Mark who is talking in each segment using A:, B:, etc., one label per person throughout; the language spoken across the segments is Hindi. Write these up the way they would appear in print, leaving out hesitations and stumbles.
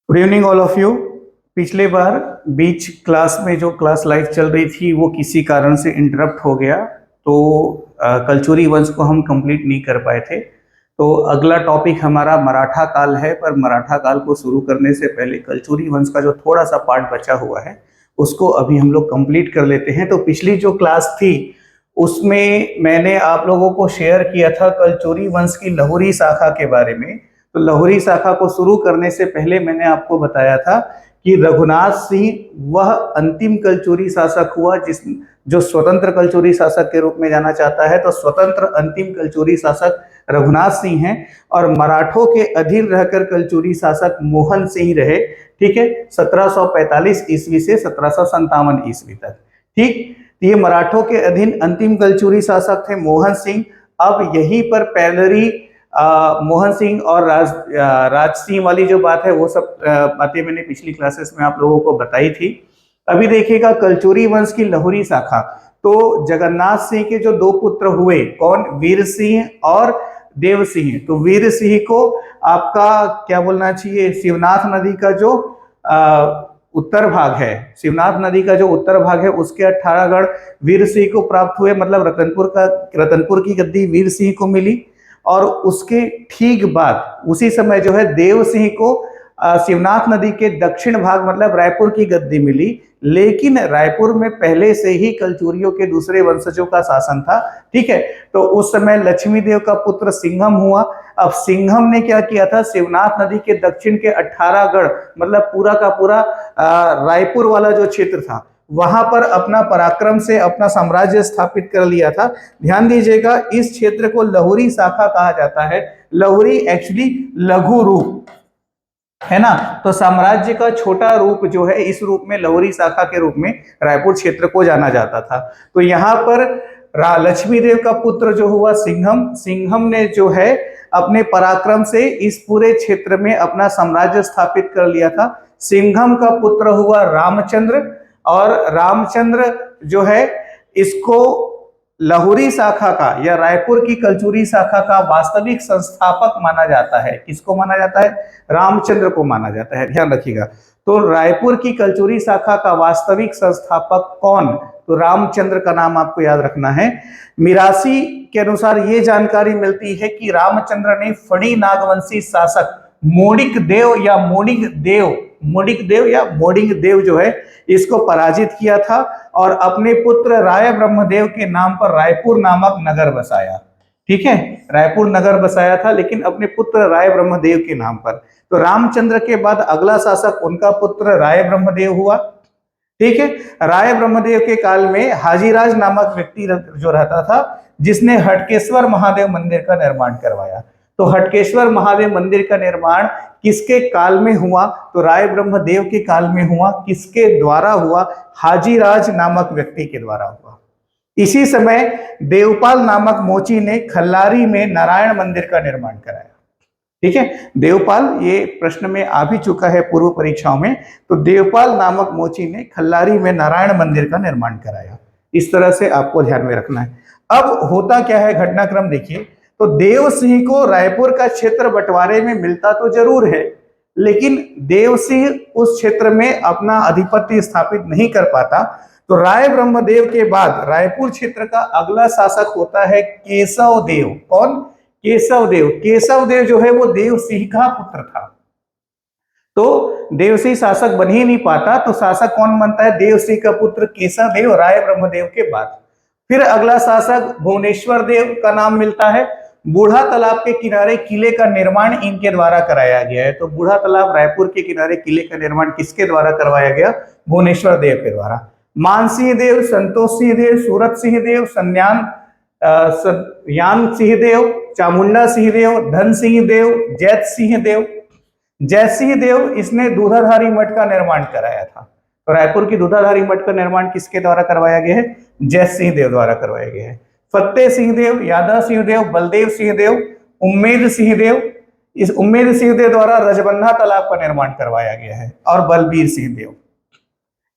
A: Good evening all of you. पिछले बार बीच क्लास में जो क्लास लाइव चल रही थी वो किसी कारण से इंटरप्ट हो गया, तो कलचुरी वंश को हम कंप्लीट नहीं कर पाए थे। तो अगला टॉपिक हमारा मराठा काल है, पर मराठा काल को शुरू करने से पहले कलचुरी वंश का जो थोड़ा सा पार्ट बचा हुआ है उसको अभी हम लोग कंप्लीट कर लेते हैं। तो पिछली जो क्लास थी उसमें मैंने आप लोगों को शेयर किया था कलचुरी वंश की लहुरी शाखा के बारे में। तो लहुरी शाखा को शुरू करने से पहले मैंने आपको बताया था कि रघुनाथ सिंह वह अंतिम कलचुरी शासक हुआ जो स्वतंत्र कलचुरी शासक के रूप में जाना चाहता है। तो स्वतंत्र अंतिम कलचुरी शासक रघुनाथ सिंह हैं और मराठों के अधीन रहकर कलचुरी शासक मोहन सिंह रहे। ठीक है, 1745 ईस्वी से 1757 ईस्वी तक। ठीक, ये मराठों के अधीन अंतिम कलचुरी शासक थे मोहन सिंह। अब यहीं पर पैलरी मोहन सिंह और राज सिंह वाली जो बात है वो सब बातें मैंने पिछली क्लासेस में आप लोगों को बताई थी। अभी देखिएगा कलचुरी वंश की लहुरी शाखा, तो जगन्नाथ सिंह के जो दो पुत्र हुए, कौन, वीर सिंह और देव सिंह। तो वीर सिंह को आपका क्या बोलना चाहिए, शिवनाथ नदी का जो उत्तर भाग है, शिवनाथ नदी का जो उत्तर भाग है उसके 18 गढ़ वीर सिंह को प्राप्त हुए, मतलब रतनपुर की गद्दी वीर सिंह को मिली। और उसके ठीक बाद उसी समय जो है देव सिंह को शिवनाथ नदी के दक्षिण भाग मतलब रायपुर की गद्दी मिली। लेकिन रायपुर में पहले से ही कलचुरियों के दूसरे वंशजों का शासन था। ठीक है, तो उस समय लक्ष्मी देव का पुत्र सिंघम हुआ। अब सिंघम ने क्या किया था, शिवनाथ नदी के दक्षिण के 18 गढ़ मतलब पूरा का पूरा रायपुर वाला जो क्षेत्र था वहां पर अपना पराक्रम से अपना साम्राज्य स्थापित कर लिया था। ध्यान दीजिएगा, इस क्षेत्र को लहुरी शाखा कहा जाता है। लहुरी एक्चुअली लघु रूप है ना, तो साम्राज्य का छोटा रूप जो है, इस रूप में लहुरी शाखा के रूप में रायपुर क्षेत्र को जाना जाता था। तो यहाँ पर लक्ष्मी देव का पुत्र जो हुआ सिंघम ने जो है अपने पराक्रम से इस पूरे क्षेत्र में अपना साम्राज्य स्थापित कर लिया था। सिंघम का पुत्र हुआ रामचंद्र, और रामचंद्र जो है इसको लहुरी शाखा का या रायपुर की कलचुरी शाखा का वास्तविक संस्थापक माना जाता है। किसको माना जाता है, रामचंद्र को माना जाता है, ध्यान रखिएगा। तो रायपुर की कलचुरी शाखा का वास्तविक संस्थापक कौन, तो रामचंद्र का नाम आपको याद रखना है। मिरासी के अनुसार ये जानकारी मिलती है कि रामचंद्र ने फणी नागवंशी शासक मोडिक देव जो है इसको पराजित किया था और अपने पुत्र राय ब्रह्मदेव के नाम पर रायपुर नामक नगर बसाया। ठीक है, रायपुर नगर बसाया था लेकिन अपने पुत्र राय ब्रह्मदेव के नाम पर। तो रामचंद्र के बाद अगला शासक उनका पुत्र राय ब्रह्मदेव हुआ। ठीक है, राय ब्रह्मदेव के काल में हाजीराज नामक व्यक्ति जो रहता था जिसने हटकेश्वर महादेव मंदिर का निर्माण करवाया। तो हटकेश्वर महादेव मंदिर का निर्माण किसके काल में हुआ, तो राय ब्रह्मदेव के काल में हुआ। किसके द्वारा हुआ, हाजीराज नामक व्यक्ति के द्वारा हुआ। इसी समय देवपाल नामक मोची ने खल्लारी में नारायण मंदिर का निर्माण कराया। ठीक है, देवपाल, ये प्रश्न में आ भी चुका है पूर्व परीक्षाओं में। तो देवपाल नामक मोची ने खल्लारी में नारायण मंदिर का निर्माण कराया। इस तरह से आपको ध्यान में रखना है। अब होता क्या है, घटनाक्रम देखिए। तो देव सिंह को रायपुर का क्षेत्र बंटवारे में मिलता तो जरूर है, लेकिन देव सिंह उस क्षेत्र में अपना आधिपत्य स्थापित नहीं कर पाता। तो राय ब्रह्मदेव के बाद रायपुर क्षेत्र का अगला शासक होता है केशव देव। कौन, केशव देव जो है वो देव सिंह का पुत्र था। तो देव सिंह शासक बन ही नहीं पाता, तो शासक कौन बनता है, देव सिंह का पुत्र केशव देव राय ब्रह्मदेव के बाद। फिर अगला शासक भुवनेश्वर देव का नाम मिलता है। बूढ़ा तालाब के किनारे किले का निर्माण इनके द्वारा कराया गया है। तो बूढ़ा तालाब रायपुर के किनारे किले का निर्माण किसके द्वारा करवाया गया, भुवनेश्वर देव के द्वारा। मानसिंह देव, संतोष सिंह देव, सूरत सिंह देव, यान सिंह देव, चामुंडा सिंह देव, धन सिंह देव, जैत सिंह देव इसने दूधाधारी मठ का निर्माण कराया था। तो रायपुर की दूधाधारी मठ का निर्माण किसके द्वारा करवाया गया है, जैत सिंह देव द्वारा करवाया गया है। फतेह सिंह देव, यादव सिंह देव, बलदेव सिंह देव, उम्मेद सिंह देव, इस उम्मेद सिंह देव द्वारा रजबंधा तालाब का निर्माण करवाया गया है। और बलबीर सिंह देव,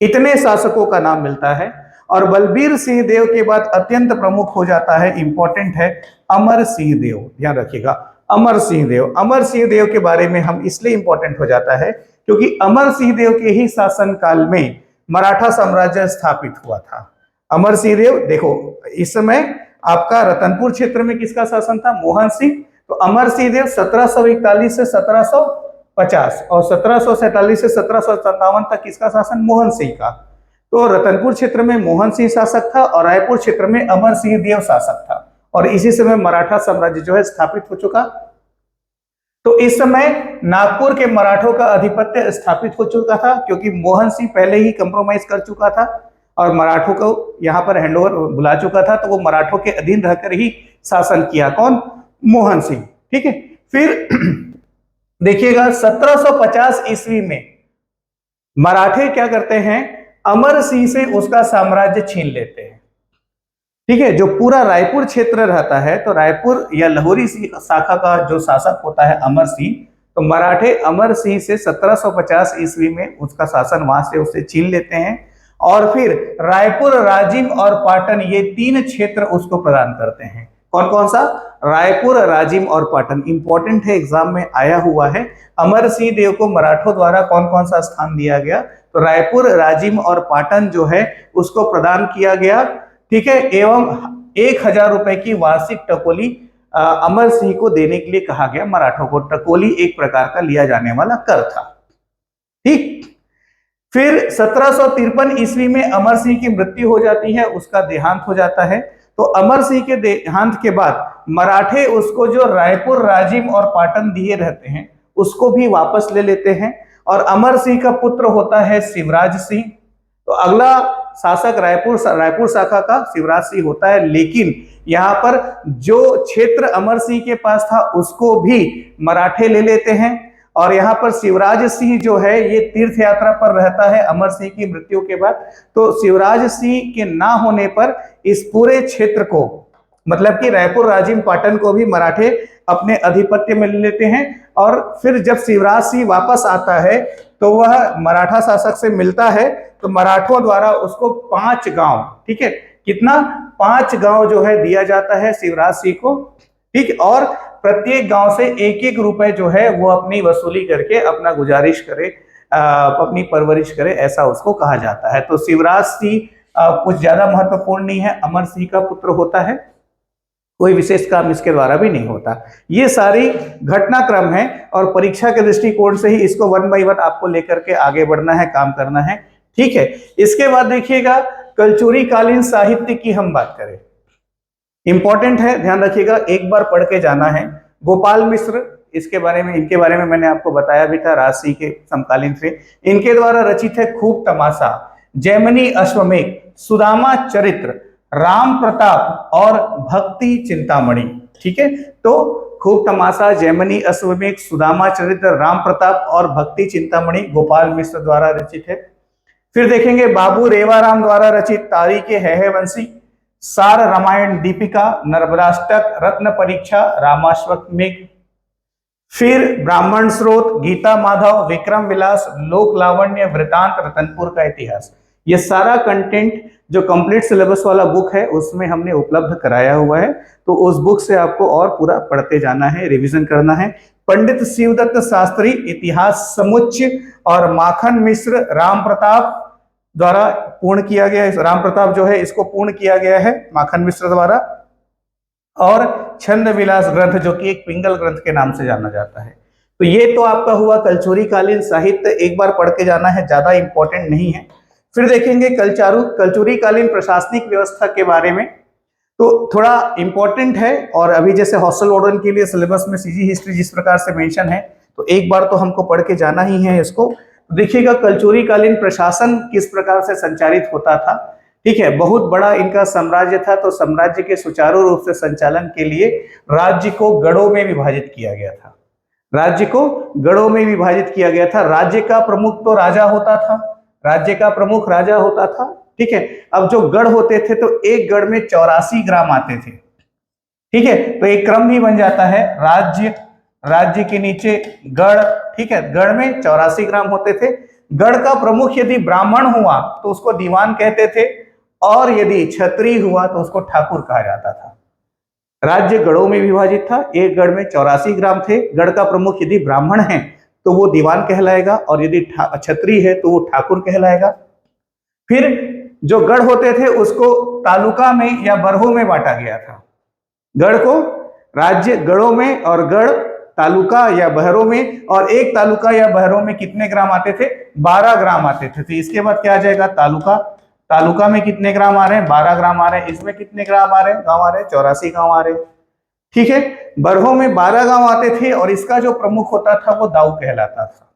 A: इतने शासकों का नाम मिलता है। और बलबीर सिंह देव के बाद अत्यंत प्रमुख हो जाता है, इंपॉर्टेंट है, अमर सिंह देव। ध्यान रखिएगा, अमर सिंह देव। अमर सिंह देव के बारे में हम इसलिए इंपॉर्टेंट हो जाता है क्योंकि अमर सिंह देव के ही शासन काल में मराठा साम्राज्य स्थापित हुआ था। अमर सिंह देव, देखो इस समय आपका रतनपुर क्षेत्र में किसका शासन था? मोहन सिंह। तो अमर सिंह देव 1741 से 1750 और 1747 से 1757 तक किसका शासन? मोहन सिंह का। तो रतनपुर क्षेत्र में मोहन सिंह शासक था और रायपुर क्षेत्र में अमर सिंह देव शासक था, और इसी समय मराठा साम्राज्य जो है स्थापित हो चुका। तो इस समय नागपुर के मराठों का आधिपत्य स्थापित हो चुका था क्योंकि मोहन सिंह पहले ही कंप्रोमाइज कर चुका था और मराठों को यहाँ पर हैंडओवर बुला चुका था, तो वो मराठों के अधीन रहकर ही शासन किया। कौन? मोहन सिंह। ठीक है। फिर देखिएगा 1750 ईस्वी में मराठे क्या करते हैं? अमर सिंह से उसका साम्राज्य छीन लेते हैं। ठीक है। जो पूरा रायपुर क्षेत्र रहता है, तो रायपुर या लाहौरी शाखा का जो शासक होता है अमर सिंह, तो मराठे अमर सिंह से 1750 ईस्वी में उसका शासन वहां से उसे छीन लेते हैं और फिर रायपुर, राजिम और पाटन ये 3 क्षेत्र उसको प्रदान करते हैं। कौन कौन सा? रायपुर, राजिम और पाटन। इंपॉर्टेंट है, एग्जाम में आया हुआ है। अमर सिंह देव को मराठों द्वारा कौन कौन सा स्थान दिया गया? तो रायपुर, राजिम और पाटन जो है उसको प्रदान किया गया। ठीक है। एवं 1000 रुपए की वार्षिक टकोली अमर सिंह को देने के लिए कहा गया मराठों को। टकोली एक प्रकार का लिया जाने वाला कर था। ठीक। फिर 1753 ईस्वी में अमर सिंह की मृत्यु हो जाती है, उसका देहांत हो जाता है। तो अमर सिंह के देहांत के बाद मराठे उसको जो रायपुर, राजिम और पाटन दिए रहते हैं उसको भी वापस ले लेते हैं और अमर सिंह का पुत्र होता है शिवराज सिंह। तो अगला शासक रायपुर शाखा का शिवराज सिंह होता है, लेकिन यहाँ पर जो क्षेत्र अमर सिंह के पास था उसको भी मराठे ले लेते हैं और यहाँ पर शिवराज सिंह जो है ये तीर्थ यात्रा पर रहता है अमर सिंह की मृत्यु के बाद। तो शिवराज सिंह के ना होने पर इस पूरे क्षेत्र को, मतलब कि रायपुर, राजिम, पाटन को भी मराठे अपने अधिपत्य में ले लेते हैं। और फिर जब शिवराज सिंह वापस आता है तो वह मराठा शासक से मिलता है, तो मराठों द्वारा उसको 5 गांव, ठीक है, कितना? 5 गांव जो है दिया जाता है शिवराज सिंह को। ठीक। और प्रत्येक गांव से 1-1 रुपए जो है वो अपनी वसूली करके अपना गुजारिश करे, अपनी परवरिश करे, ऐसा उसको कहा जाता है। तो शिवराज सिंह कुछ ज्यादा महत्वपूर्ण नहीं है, अमर सिंह का पुत्र होता है, कोई विशेष काम इसके द्वारा भी नहीं होता। ये सारी घटनाक्रम है और परीक्षा के दृष्टिकोण से ही इसको 1 बाय 1 आपको लेकर के आगे बढ़ना है, काम करना है। ठीक है। इसके बाद देखिएगा कलचुरी कालीन साहित्य की हम बात करें, इंपॉर्टेंट है, ध्यान रखिएगा, एक बार पढ़ के जाना है। गोपाल मिश्र, इनके बारे में मैंने आपको बताया भी था, राजसी के समकालीन से। इनके द्वारा रचित है खूब तमाशा, जैमिनी अश्वमेघ, सुदामा चरित्र, राम प्रताप और भक्ति चिंतामणि। ठीक है। तो खूब तमाशा, जैमिनी अश्वमेघ, सुदामा चरित्र, राम प्रताप और भक्ति चिंतामणि गोपाल मिश्र द्वारा रचित है। फिर देखेंगे बाबू रेवाराम द्वारा रचित तारीखे है वंशी, सार रामायण दीपिका, नर्मदाष्टक, रत्न परीक्षा, रामाश्वमेघ। फिर ब्राह्मण स्रोत, गीता माधव, विक्रम विलास, लोक लावण्य, वृतांत, रतनपुर का इतिहास। ये सारा कंटेंट जो कंप्लीट सिलेबस वाला बुक है उसमें हमने उपलब्ध कराया हुआ है, तो उस बुक से आपको और पूरा पढ़ते जाना है, रिवीजन करना है। पंडित शिवदत्त शास्त्री इतिहास समुच्चय और माखन मिश्र राम प्रताप द्वारा पूर्ण किया गया है। राम प्रताप जो है इसको पूर्ण किया गया है माखन मिश्र द्वारा। और छंद विलास ग्रंथ जो कि एक पिंगल ग्रंथ के नाम से जाना जाता है। तो ये तो आपका हुआ कलचुरी कालीन साहित्य, एक बार पढ़ के जाना है, ज्यादा इंपॉर्टेंट नहीं है। फिर देखेंगे कलचुरी कालीन प्रशासनिक व्यवस्था के बारे में, तो थोड़ा इंपॉर्टेंट है। और अभी जैसे हॉस्टल वार्डन के लिए सिलेबस में सीजी हिस्ट्री जिस प्रकार से मेंशन है, तो एक बार तो हमको पढ़ के जाना ही है इसको। देखिएगा कलचुरी कालीन प्रशासन किस प्रकार से संचालित होता था। ठीक है। बहुत बड़ा इनका साम्राज्य था, तो साम्राज्य के सुचारू रूप से संचालन के लिए राज्य को गढ़ों में विभाजित किया गया था। राज्य को गढ़ों में विभाजित किया गया था। राज्य का प्रमुख तो राजा होता था, राज्य का प्रमुख राजा होता था। ठीक है। अब जो गढ़ होते थे तो एक गढ़ में 84 ग्राम आते थे। ठीक है। तो एक क्रम भी बन जाता है, राज्य के नीचे गढ़। ठीक है। गढ़ में 84 ग्राम होते थे। गढ़ का प्रमुख यदि ब्राह्मण हुआ तो उसको दीवान कहते थे, और यदि क्षत्रिय हुआ तो उसको ठाकुर कहा जाता था। राज्य गढ़ों में विभाजित था। एक गढ़ में 84 ग्राम थे। गढ़ का प्रमुख यदि ब्राह्मण है तो वो दीवान कहलाएगा, और यदि क्षत्रिय है तो वो ठाकुर कहलाएगा। फिर जो गढ़ होते थे उसको तालुका में या बरहों में बांटा गया था। गढ़ को राज्य गढ़ों में और गढ़ तालुका या बहरों में, और एक तालुका या बहरों में कितने ग्राम आते थे? 12 ग्राम आते थे। तो इसके बाद क्या आ जाएगा? तालुका। तालुका में कितने ग्राम आ रहे हैं? 12 ग्राम आ रहे हैं। इसमें कितने ग्राम आ रहे हैं? गांव आ रहे हैं 84 गांव आ रहे हैं। ठीक है, बरहों में 12 गांव आते थे और इसका जो प्रमुख होता था वो दाऊ कहलाता था।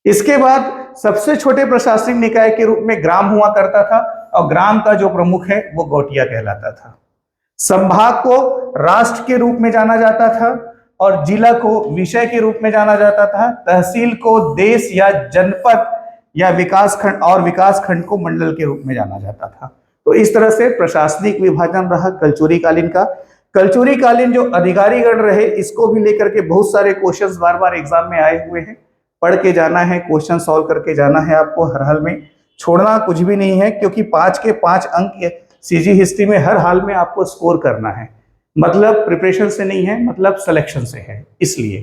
A: इसके बाद सबसे छोटे प्रशासनिक निकाय के रूप में ग्राम हुआ करता था, और ग्राम का जो प्रमुख है वो गोटिया कहलाता था। संभाग को राष्ट्र के रूप में जाना जाता था, और जिला को विषय के रूप में जाना जाता था। तहसील को देश या जनपद या विकासखंड, और विकासखंड को मंडल के रूप में जाना जाता था। तो इस तरह से प्रशासनिक विभाजन रहा कलचुरी कालीन का। कलचुरी कालीन जो अधिकारीगण रहे, इसको भी लेकर के बहुत सारे क्वेश्चंस बार बार एग्जाम में आए हुए हैं। पढ़ के जाना है, क्वेश्चन सॉल्व करके जाना है आपको हर हाल में, छोड़ना कुछ भी नहीं है, क्योंकि 5 के 5 अंक सीजी हिस्ट्री में हर हाल में आपको स्कोर करना है। मतलब प्रिपरेशन से नहीं है, मतलब सिलेक्शन से है, इसलिए।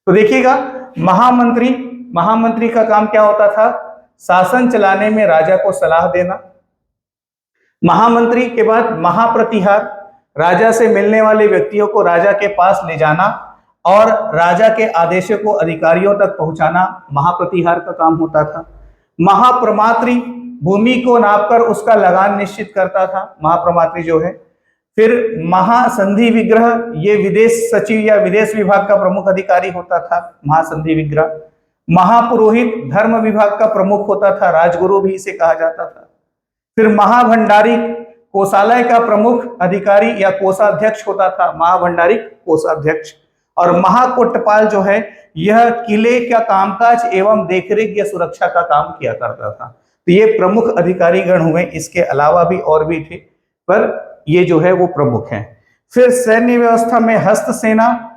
A: तो देखिएगा, महामंत्री का काम क्या होता था? शासन चलाने में राजा को सलाह देना। महामंत्री के बाद महाप्रतिहार, राजा से मिलने वाले व्यक्तियों को राजा के पास ले जाना और राजा के आदेशों को अधिकारियों तक पहुंचाना महाप्रतिहार का काम होता था। महाप्रमात्री, भूमि को नापकर उसका लगान निश्चित करता था, महाप्रमात्री जो है। फिर महासंधि विग्रह, ये विदेश सचिव या विदेश विभाग का प्रमुख अधिकारी होता था, महासंधि विग्रह। महापुरोहित, धर्म विभाग का प्रमुख होता था, राजगुरु भी इसे कहा जाता था। फिर महाभंडारी, कोषालय का प्रमुख अधिकारी या कोषाध्यक्ष होता था, महाभंडारी कोषाध्यक्ष। और महाकोटपाल जो है, यह किले का कामकाज एवं देखरेख या सुरक्षा का काम किया करता था। तो ये प्रमुख अधिकारीगण हुए, इसके अलावा भी और भी थे, पर ये जो है वो प्रमुख हैं। फिर सैन्य व्यवस्था में हस्त सेना,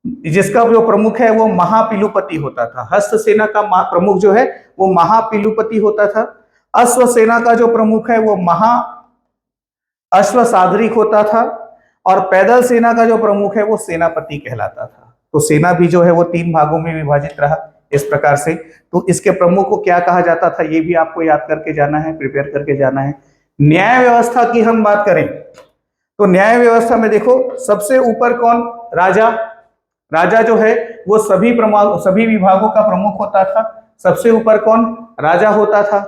A: जिसका जो प्रमुख है वो महापिलुपति होता था। हस्त सेना का प्रमुख जो है वो महापिलुपति होता था। अश्व सेना का जो प्रमुख है वो महा अश्वसादरिक होता था, और पैदल सेना का जो प्रमुख है वो सेनापति कहलाता था। तो सेना भी जो है वो 3 भागों में विभाजित रहा इस प्रकार से। तो इसके प्रमुख को क्या कहा जाता था, ये भी आपको याद करके जाना है, प्रिपेयर करके जाना है। न्याय व्यवस्था की हम बात करें तो न्याय व्यवस्था में देखो, सबसे ऊपर कौन? राजा। राजा जो है वो सभी विभागों का प्रमुख होता था। सबसे ऊपर कौन? राजा होता था।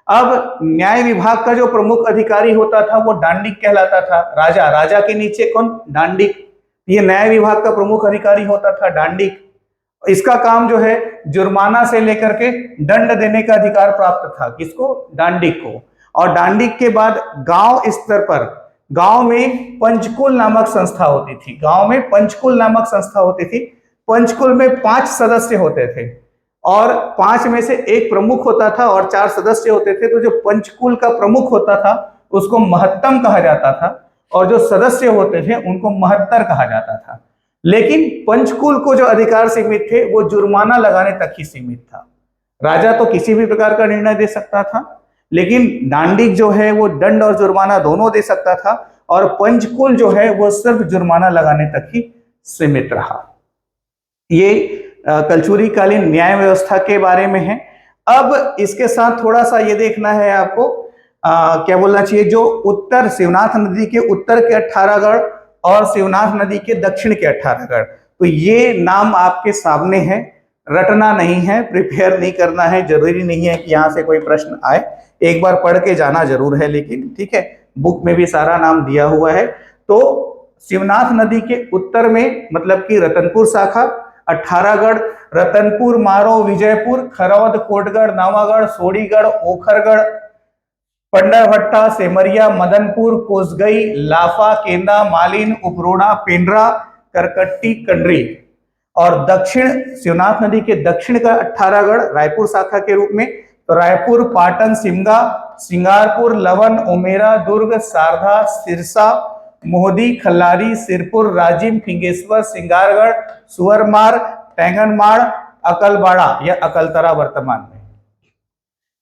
A: अब न्याय विभाग का जो प्रमुख अधिकारी होता था वो डांडिक कहलाता था। राजा के नीचे कौन? डांडिक। ये न्याय विभाग का प्रमुख अधिकारी होता था, डांडिक। इसका काम जो है जुर्माना से लेकर के दंड देने का अधिकार प्राप्त था। किसको? डांडिक को। और डांडिक के बाद गांव स्तर पर, गांव में पंचकुल नामक संस्था होती थी। गांव में पंचकुल नामक संस्था होती थी। पंचकुल में 5 सदस्य होते थे, और 5 में से एक प्रमुख होता था और 4 सदस्य होते थे। तो जो पंचकुल का प्रमुख होता था उसको महत्तम कहा जाता था, और जो सदस्य होते थे उनको महत्तर कहा जाता था। लेकिन पंचकुल को जो अधिकार सीमित थे वो जुर्माना लगाने तक ही सीमित था। राजा तो किसी भी प्रकार का निर्णय दे सकता था, लेकिन डांडिक जो है वो दंड और जुर्माना दोनों दे सकता था, और पंचकुल जो है वो सिर्फ जुर्माना लगाने तक ही सीमित रहा। ये कलचुरी कालीन न्याय व्यवस्था के बारे में है। अब इसके साथ थोड़ा सा ये देखना है आपको, क्या बोलना चाहिए, जो उत्तर शिवनाथ नदी के उत्तर के 18 गढ़ और शिवनाथ नदी के दक्षिण के 18 गढ़, तो ये नाम आपके सामने है, रटना नहीं है, प्रिपेयर नहीं करना है। जरूरी नहीं है कि यहाँ से कोई प्रश्न आए, एक बार पढ़ के जाना जरूर है, लेकिन ठीक है, बुक में भी सारा नाम दिया हुआ है। तो शिवनाथ नदी के उत्तर में मतलब कि रतनपुर शाखा, 18 गढ़, रतनपुर, मारो, विजयपुर, खरौद, कोटगढ़, नावागढ़, सोड़ीगढ़, ओखरगढ़, पंडरभट्टा, सेमरिया, मदनपुर, कोसगई, लाफा, केंदा, मालिन, उपरोड़ा, पेंड्रा, करकट्टी, कंडरी। और दक्षिण, शिवनाथ नदी के दक्षिण का 18 गढ़ रायपुर शाखा के रूप में, तो रायपुर, पाटन, सिमगा, सिंगारपुर, लवन, उमेरा, दुर्ग, सारधा, सिरसा, मोहदी, खल्लारी, सिरपुर, राजिम, फिंगेश्वर, सिंगारगढ़, सुअरमार, टैंगनमाड़, अकलबाड़ा या अकलतरा वर्तमान में।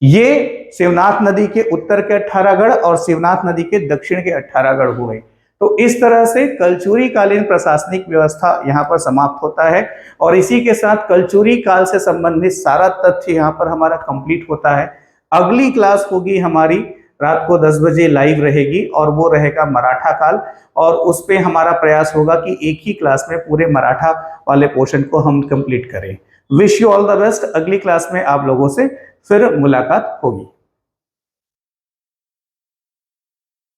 A: ये शिवनाथ नदी के उत्तर के 18 गढ़ और शिवनाथ नदी के दक्षिण के 18 गढ़ हुए। तो इस तरह से कलचुरी कालीन प्रशासनिक व्यवस्था यहाँ पर समाप्त होता है और इसी के साथ कलचुरी काल से संबंधित सारा तथ्य यहाँ पर हमारा कंप्लीट होता है। अगली क्लास होगी हमारी रात को 10 बजे लाइव रहेगी और वो रहेगा मराठा काल, और उस पे हमारा प्रयास होगा कि एक ही क्लास में पूरे मराठा वाले पोर्शन को हम कंप्लीट करें। Wish you all the best. अगली क्लास में आप लोगों से फिर मुलाकात होगी।